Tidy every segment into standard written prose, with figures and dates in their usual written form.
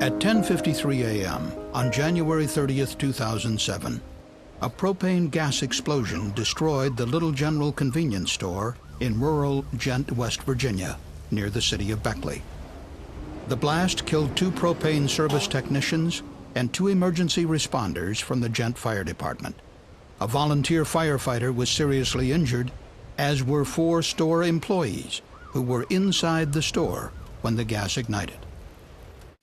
At 10:53 a.m. on January 30th, 2007, a propane gas explosion destroyed the Little General convenience store in rural Ghent, West Virginia, near the city of Beckley. The blast killed 2 propane service technicians and 2 emergency responders from the Ghent Fire Department. A volunteer firefighter was seriously injured, as were 4 store employees who were inside the store when the gas ignited.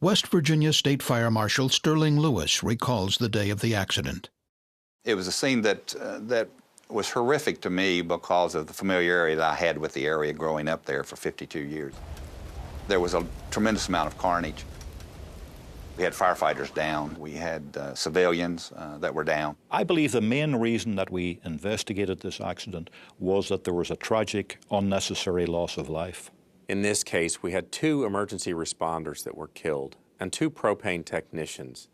West Virginia State Fire Marshal Sterling Lewis recalls the day of the accident. It was a scene that was horrific to me because of the familiarity that I had with the area growing up there for 52 years. There was a tremendous amount of carnage. We had firefighters down. We had civilians that were down. I believe the main reason that we investigated this accident was that there was a tragic, unnecessary loss of life. In this case, we had 2 emergency responders that were killed and 2 propane technicians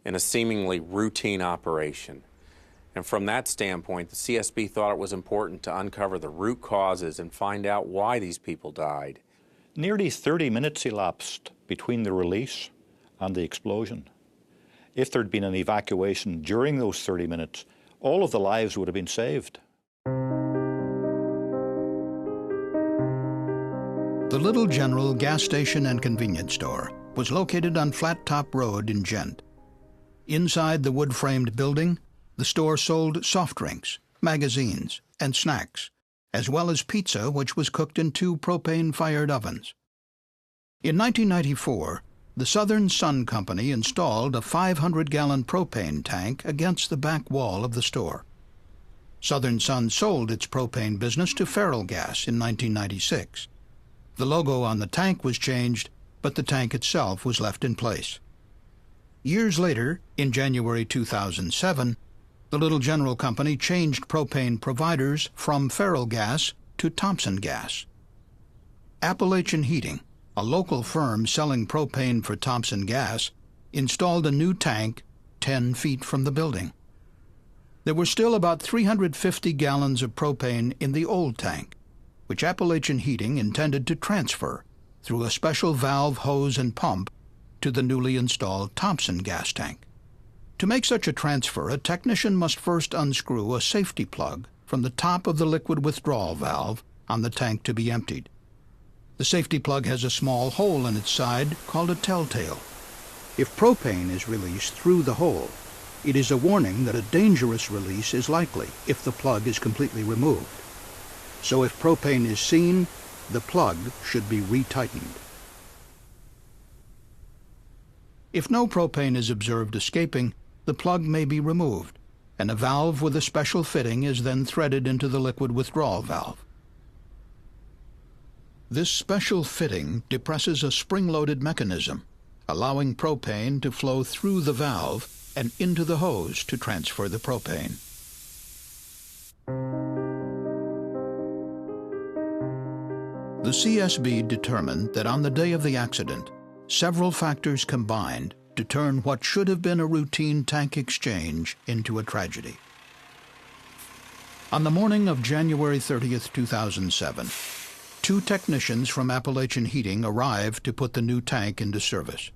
in a seemingly routine operation. And from that standpoint, the CSB thought it was important to uncover the root causes and find out why these people died. Nearly 30 minutes elapsed between the release and the explosion. If there'd been an evacuation during those 30 minutes, all of the lives would have been saved. The Little General gas station and convenience store was located on Flat Top Road in Ghent. Inside the wood-framed building, the store sold soft drinks, magazines, and snacks, as well as pizza, which was cooked in 2 propane-fired ovens. In 1994, the Southern Sun Company installed a 500-gallon propane tank against the back wall of the store. Southern Sun sold its propane business to Feral Gas in 1996. The logo on the tank was changed, but the tank itself was left in place. Years later, in January 2007, the Little General Company changed propane providers from Feral Gas to Thompson Gas. Appalachian Heating, a local firm selling propane for Thompson Gas, installed a new tank 10 feet from the building. There were still about 350 gallons of propane in the old tank, which Appalachian Heating intended to transfer through a special valve, hose, and pump to the newly installed Thompson gas tank. To make such a transfer, a technician must first unscrew a safety plug from the top of the liquid withdrawal valve on the tank to be emptied. The safety plug has a small hole in its side called a telltale. If propane is released through the hole, it is a warning that a dangerous release is likely if the plug is completely removed. So if propane is seen, the plug should be retightened. If no propane is observed escaping, the plug may be removed, and a valve with a special fitting is then threaded into the liquid withdrawal valve. This special fitting depresses a spring-loaded mechanism, allowing propane to flow through the valve and into the hose to transfer the propane. The CSB determined that on the day of the accident, several factors combined to turn what should have been a routine tank exchange into a tragedy. On the morning of January 30th, 2007, 2 technicians from Appalachian Heating arrived to put the new tank into service.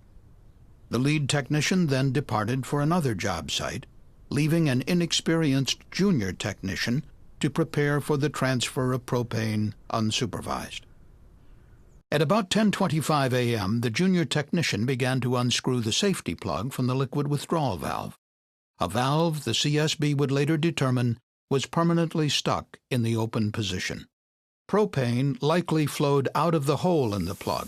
The lead technician then departed for another job site, leaving an inexperienced junior technician to prepare for the transfer of propane unsupervised. At about 10:25 a.m., the junior technician began to unscrew the safety plug from the liquid withdrawal valve, a valve the CSB would later determine was permanently stuck in the open position. Propane likely flowed out of the hole in the plug,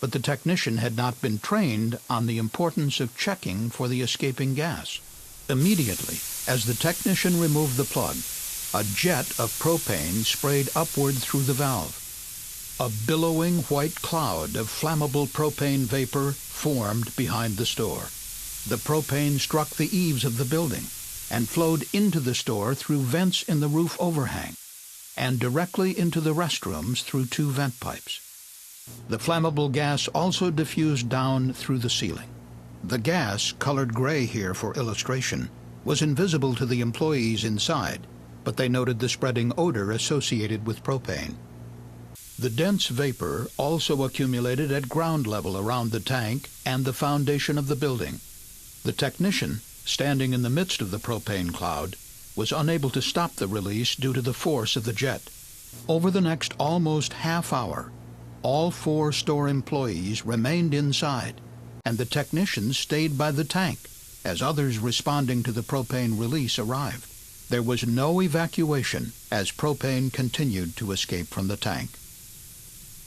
but the technician had not been trained on the importance of checking for the escaping gas. Immediately, as the technician removed the plug, a jet of propane sprayed upward through the valve. A billowing white cloud of flammable propane vapor formed behind the store. The propane struck the eaves of the building and flowed into the store through vents in the roof overhang and directly into the restrooms through 2 vent pipes. The flammable gas also diffused down through the ceiling. The gas, colored gray here for illustration, was invisible to the employees inside, but they noted the spreading odor associated with propane. The dense vapor also accumulated at ground level around the tank and the foundation of the building. The technician, standing in the midst of the propane cloud, was unable to stop the release due to the force of the jet. Over the next almost half hour, all 4 store employees remained inside, and the technicians stayed by the tank as others responding to the propane release arrived. There was no evacuation as propane continued to escape from the tank.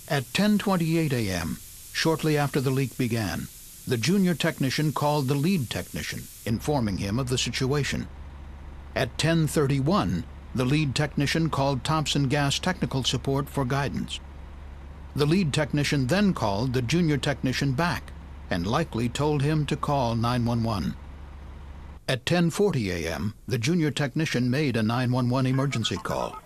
At 10:28 a.m., shortly after the leak began, the junior technician called the lead technician, informing him of the situation. At 10:31, the lead technician called Thompson Gas Technical Support for guidance. The lead technician then called the junior technician back and likely told him to call 911. At 10:40 a.m., the junior technician made a 911 emergency call.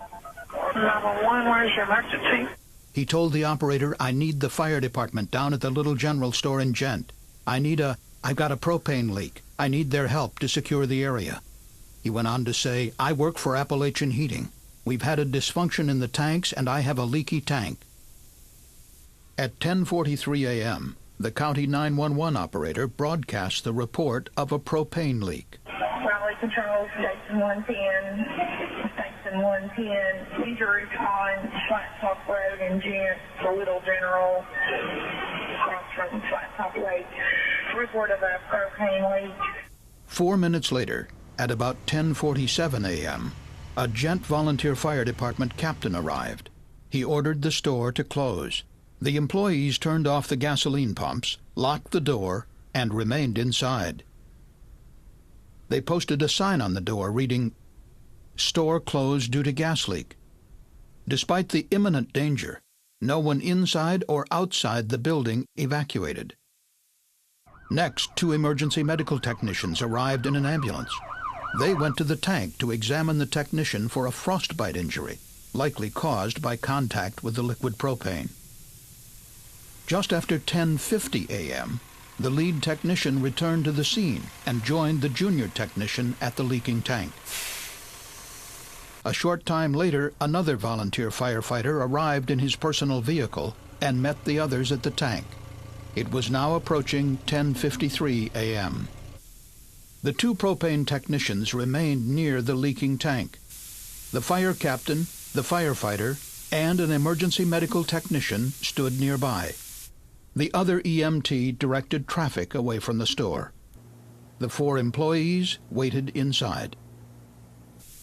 911, where's your emergency? He told the operator, "I need the fire department down at the Little General Store in Gent. I've got a propane leak. I need their help to secure the area." He went on to say, "I work for Appalachian Heating. We've had a dysfunction in the tanks and I have a leaky tank." At 10:43 a.m., the county 911 operator broadcast the report of a propane leak. Raleigh Control, Station 110, Station 110, injuries on Flat Top Road in Gent, the Little General, across from Flat Top Lake. Report of a propane leak. 4 minutes later, at about 10:47 a.m., a Gent volunteer fire department captain arrived. He ordered the store to close. The employees turned off the gasoline pumps, locked the door, and remained inside. They posted a sign on the door reading, "Store closed due to gas leak." Despite the imminent danger, no one inside or outside the building evacuated. Next, 2 emergency medical technicians arrived in an ambulance. They went to the tank to examine the technician for a frostbite injury, likely caused by contact with the liquid propane. Just after 10:50 a.m., the lead technician returned to the scene and joined the junior technician at the leaking tank. A short time later, another volunteer firefighter arrived in his personal vehicle and met the others at the tank. It was now approaching 10:53 a.m. The 2 propane technicians remained near the leaking tank. The fire captain, the firefighter, and an emergency medical technician stood nearby. The other EMT directed traffic away from the store. The 4 employees waited inside.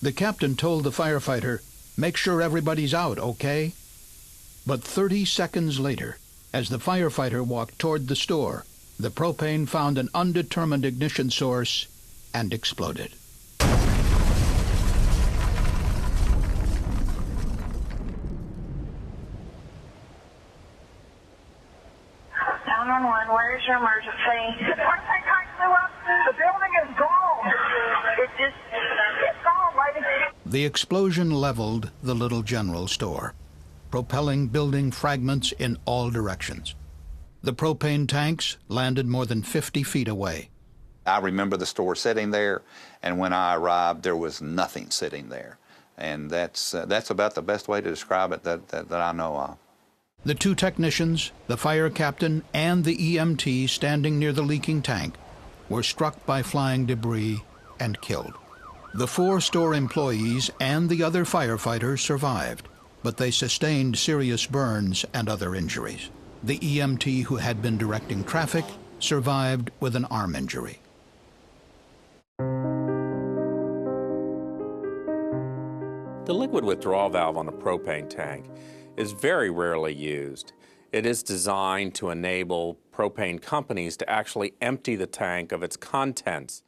The captain told the firefighter, "Make sure everybody's out, okay?" But 30 seconds later, as the firefighter walked toward the store, the propane found an undetermined ignition source and exploded. 911, where's your emergency? The propane tank blew up. The building is gone. It's gone, lady. The explosion leveled the Little General Store, propelling building fragments in all directions. The propane tanks landed more than 50 feet away. I remember the store sitting there, and when I arrived, there was nothing sitting there. And that's about the best way to describe it that I know of. The 2 technicians, the fire captain, and the EMT standing near the leaking tank were struck by flying debris and killed. The 4 store employees and the other firefighters survived, but they sustained serious burns and other injuries. The EMT who had been directing traffic survived with an arm injury. The liquid withdrawal valve on a propane tank is very rarely used. It is designed to enable propane companies to actually empty the tank of its contents.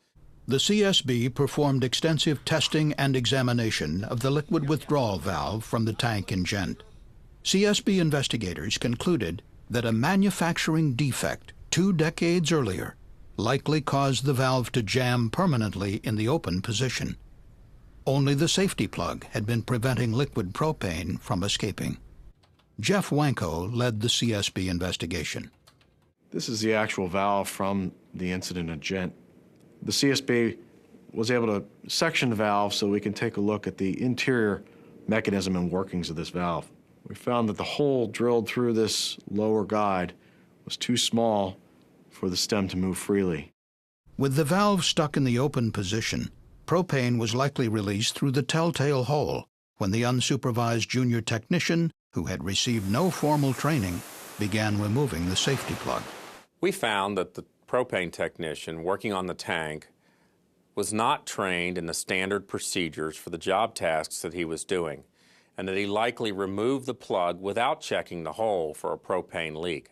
The CSB performed extensive testing and examination of the liquid withdrawal valve from the tank in Gent. CSB investigators concluded that a manufacturing defect 2 decades earlier likely caused the valve to jam permanently in the open position. Only the safety plug had been preventing liquid propane from escaping. Jeff Wanko led the CSB investigation. This is the actual valve from the incident at Gent. The CSB was able to section the valve so we can take a look at the interior mechanism and workings of this valve. We found that the hole drilled through this lower guide was too small for the stem to move freely. With the valve stuck in the open position, propane was likely released through the telltale hole when the unsupervised junior technician, who had received no formal training, began removing the safety plug. We found that the propane technician working on the tank was not trained in the standard procedures for the job tasks that he was doing, and that he likely removed the plug without checking the hole for a propane leak.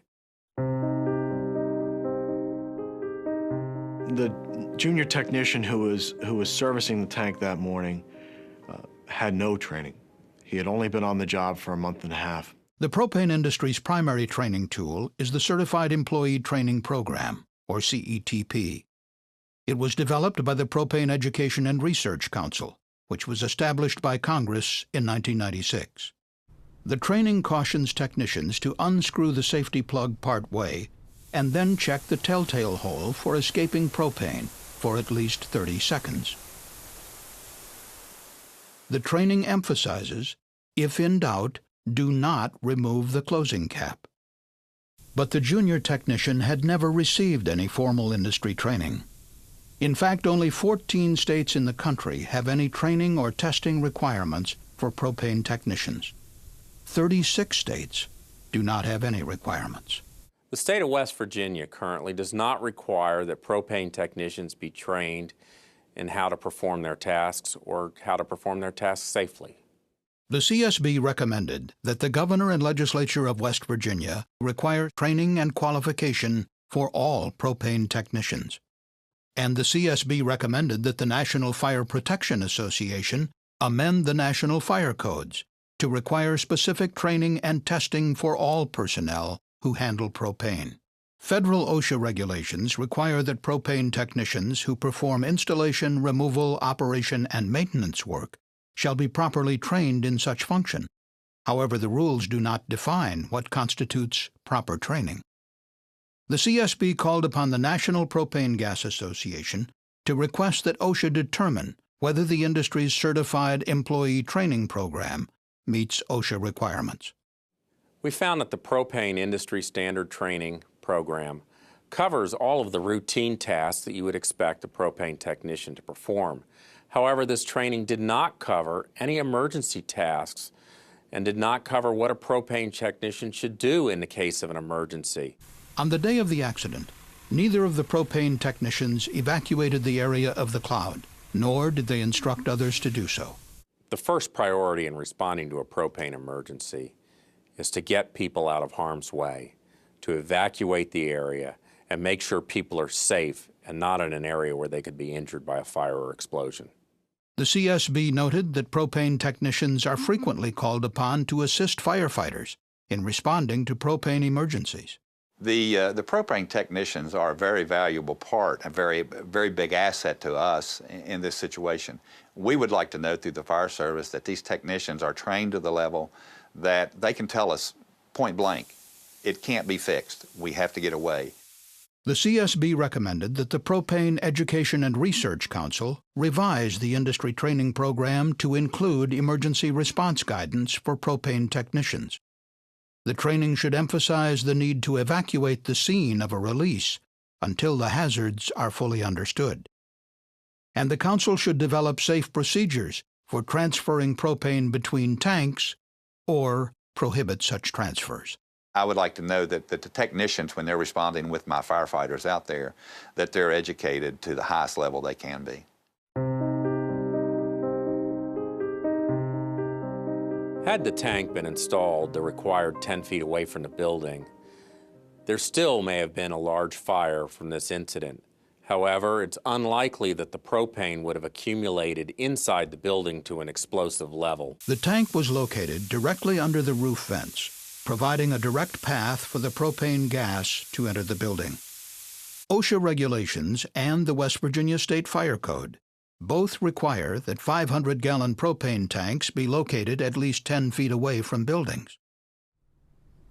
The junior technician who was servicing the tank that morning had no training. He had only been on the job for a month and a half. The propane industry's primary training tool is the Certified Employee Training Program, or CETP. It was developed by the Propane Education and Research Council, which was established by Congress in 1996. The training cautions technicians to unscrew the safety plug part way and then check the telltale hole for escaping propane for at least 30 seconds. The training emphasizes, if in doubt, do not remove the closing cap. But the junior technician had never received any formal industry training. In fact, only 14 states in the country have any training or testing requirements for propane technicians. 36 states do not have any requirements. The state of West Virginia currently does not require that propane technicians be trained in how to perform their tasks or how to perform their tasks safely. The CSB recommended that the governor and legislature of West Virginia require training and qualification for all propane technicians. And the CSB recommended that the National Fire Protection Association amend the National Fire Codes to require specific training and testing for all personnel who handle propane. Federal OSHA regulations require that propane technicians who perform installation, removal, operation, and maintenance work shall be properly trained in such function. However, the rules do not define what constitutes proper training. The CSB called upon the National Propane Gas Association to request that OSHA determine whether the industry's Certified Employee Training Program meets OSHA requirements. We found that the propane industry standard training program covers all of the routine tasks that you would expect a propane technician to perform. However, this training did not cover any emergency tasks and did not cover what a propane technician should do in the case of an emergency. On the day of the accident, neither of the propane technicians evacuated the area of the cloud, nor did they instruct others to do so. The first priority in responding to a propane emergency is to get people out of harm's way, to evacuate the area and make sure people are safe and not in an area where they could be injured by a fire or explosion. The CSB noted that propane technicians are frequently called upon to assist firefighters in responding to propane emergencies. The propane technicians are a very valuable part, a very big asset to us in this situation. We would like to know through the fire service that these technicians are trained to the level that they can tell us point blank, it can't be fixed, we have to get away. The CSB recommended that the Propane Education and Research Council revise the industry training program to include emergency response guidance for propane technicians. The training should emphasize the need to evacuate the scene of a release until the hazards are fully understood. And the council should develop safe procedures for transferring propane between tanks or prohibit such transfers. I would like to know that the technicians, when they're responding with my firefighters out there, that they're educated to the highest level they can be. Had the tank been installed the required 10 feet away from the building, there still may have been a large fire from this incident. However, it's unlikely that the propane would have accumulated inside the building to an explosive level. The tank was located directly under the roof vents, providing a direct path for the propane gas to enter the building. OSHA regulations and the West Virginia State Fire Code both require that 500-gallon propane tanks be located at least 10 feet away from buildings.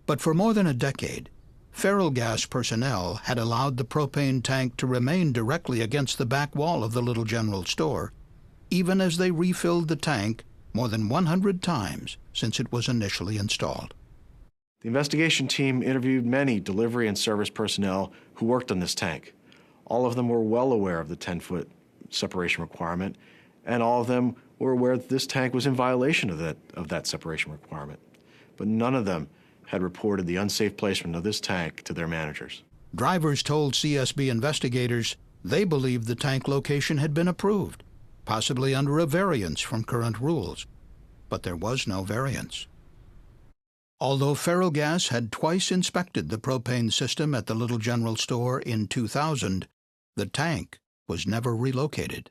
But for more than a decade, feral gas personnel had allowed the propane tank to remain directly against the back wall of the Little General store, even as they refilled the tank more than 100 times since it was initially installed. The investigation team interviewed many delivery and service personnel who worked on this tank. All of them were well aware of the 10-foot separation requirement, and all of them were aware that this tank was in violation of that separation requirement. But none of them had reported the unsafe placement of this tank to their managers. Drivers told CSB investigators they believed the tank location had been approved, possibly under a variance from current rules. But there was no variance. Although Ferrellgas had twice inspected the propane system at the Little General Store in 2000, the tank was never relocated.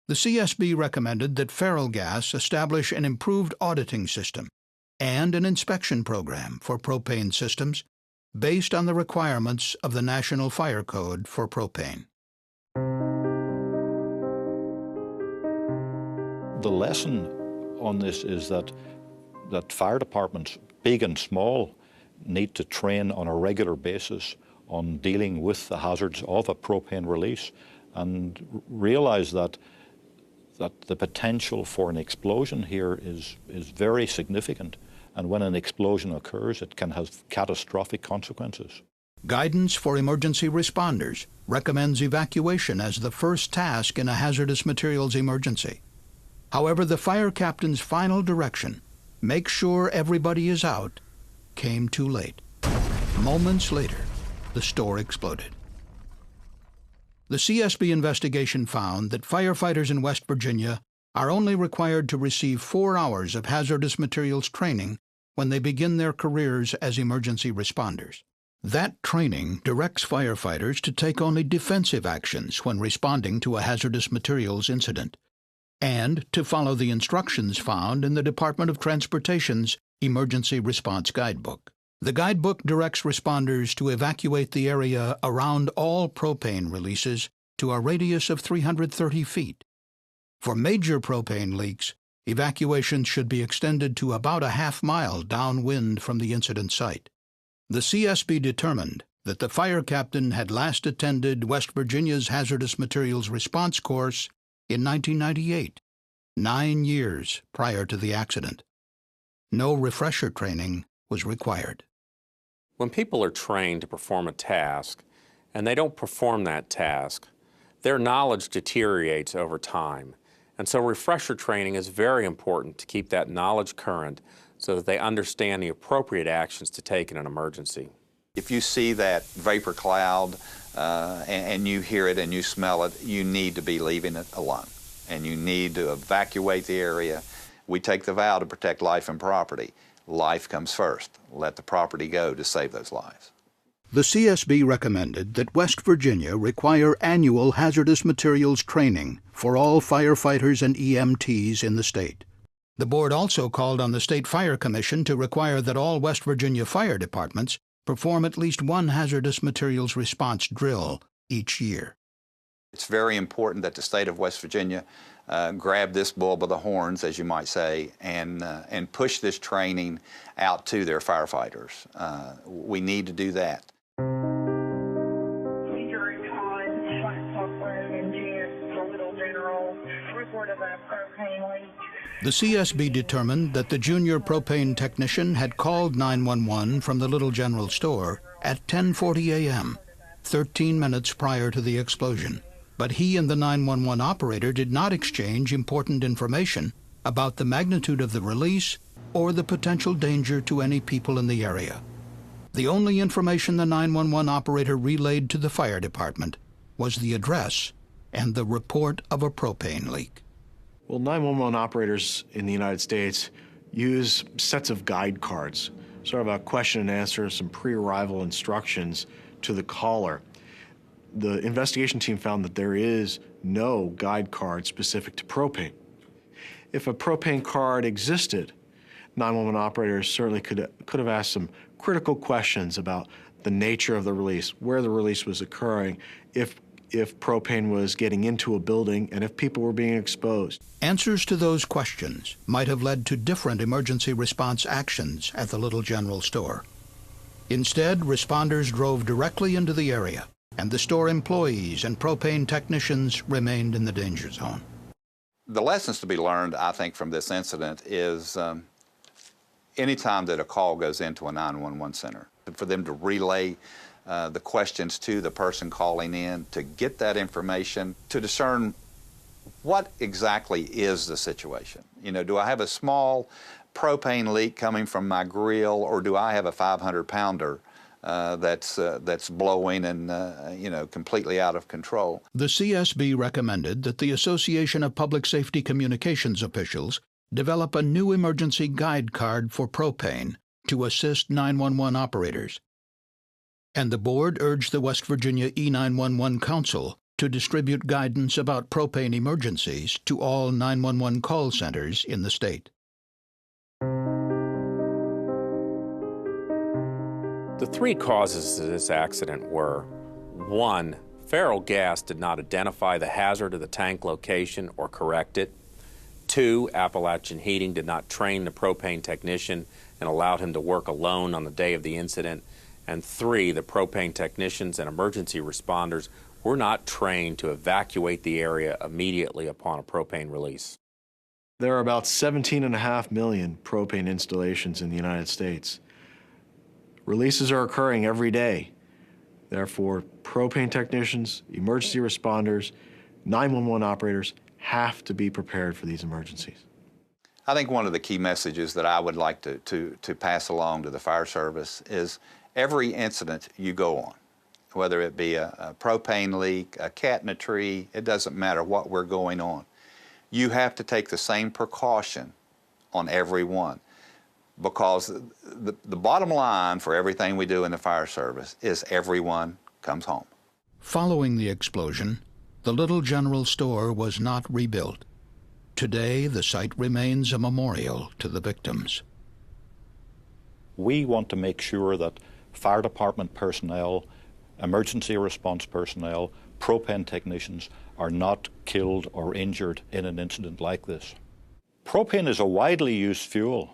The CSB recommended that Ferrellgas establish an improved auditing system and an inspection program for propane systems based on the requirements of the National Fire Code for propane. The lesson on this is that fire departments, big and small, need to train on a regular basis on dealing with the hazards of a propane release and realize that the potential for an explosion here is very significant. And when an explosion occurs, it can have catastrophic consequences. Guidance for emergency responders recommends evacuation as the first task in a hazardous materials emergency. However, the fire captain's final direction, make sure everybody is out, came too late. Moments later, the store exploded. The CSB investigation found that firefighters in West Virginia are only required to receive 4 hours of hazardous materials training when they begin their careers as emergency responders. That training directs firefighters to take only defensive actions when responding to a hazardous materials incident, and to follow the instructions found in the Department of Transportation's Emergency Response Guidebook. The guidebook directs responders to evacuate the area around all propane releases to a radius of 330 feet. For major propane leaks, evacuations should be extended to about a half-mile downwind from the incident site. The CSB determined that the fire captain had last attended West Virginia's Hazardous Materials Response Course in 1998, 9 years prior to the accident. No refresher training was required. When people are trained to perform a task and they don't perform that task, their knowledge deteriorates over time. And so refresher training is very important to keep that knowledge current so that they understand the appropriate actions to take in an emergency. If you see that vapor cloud and you hear it and you smell it, you need to be leaving it alone. And you need to evacuate the area. We take the vow to protect life and property. Life comes first. Let the property go to save those lives. The CSB recommended that West Virginia require annual hazardous materials training for all firefighters and EMTs in the state. The board also called on the State Fire Commission to require that all West Virginia fire departments perform at least one hazardous materials response drill each year. It's very important that the state of West Virginia grab this bull by the horns, as you might say, and push this training out to their firefighters. We need to do that. The CSB determined that the junior propane technician had called 911 from the Little General Store at 10:40 a.m., 13 minutes prior to the explosion. But he and the 911 operator did not exchange important information about the magnitude of the release or the potential danger to any people in the area. The only information the 911 operator relayed to the fire department was the address and the report of a propane leak. Well, 911 operators in the United States use sets of guide cards, sort of a question and answer, some pre-arrival instructions to the caller. The investigation team found that there is no guide card specific to propane. If a propane card existed, 911 operators certainly could have asked some critical questions about the nature of the release, where the release was occurring, if propane was getting into a building, and if people were being exposed. Answers to those questions might have led to different emergency response actions at the Little General Store. Instead, responders drove directly into the area, and the store employees and propane technicians remained in the danger zone. The lessons to be learned, I think, from this incident is anytime that a call goes into a 911 center, for them to relay the questions to the person calling in, to get that information, to discern what exactly is the situation. You know, do I have a small propane leak coming from my grill, or do I have a 500-pounder that's blowing and, you know, completely out of control? The CSB recommended that the Association of Public Safety Communications officials develop a new emergency guide card for propane to assist 911 operators. And the board urged the West Virginia E911 Council to distribute guidance about propane emergencies to all 911 call centers in the state. The three causes of this accident were: 1, feral gas did not identify the hazard of the tank location or correct it. 2, Appalachian Heating did not train the propane technician and allowed him to work alone on the day of the incident. And 3, the propane technicians and emergency responders were not trained to evacuate the area immediately upon a propane release. There are about 17.5 million propane installations in the United States. Releases are occurring every day. Therefore, propane technicians, emergency responders, 911 operators have to be prepared for these emergencies. I think one of the key messages that I would like to pass along to the fire service is every incident you go on, whether it be a propane leak, a cat in a tree, it doesn't matter what we're going on. You have to take the same precaution on every one, because the bottom line for everything we do in the fire service is everyone comes home. Following the explosion, the Little General store was not rebuilt. Today, the site remains a memorial to the victims. We want to make sure that fire department personnel, emergency response personnel, propane technicians are not killed or injured in an incident like this. Propane is a widely used fuel,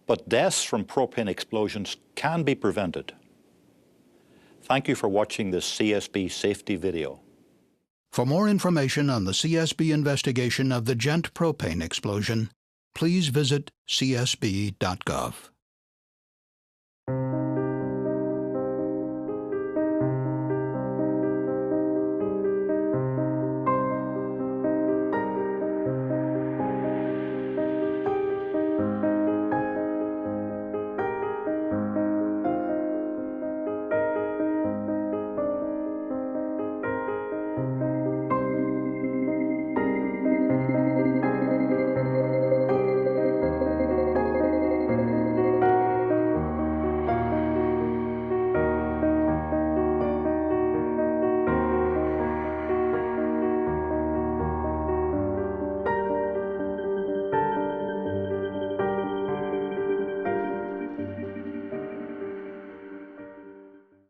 but deaths from propane explosions can be prevented. Thank you for watching this CSB safety video. For more information on the CSB investigation of the Gent propane explosion, please visit csb.gov.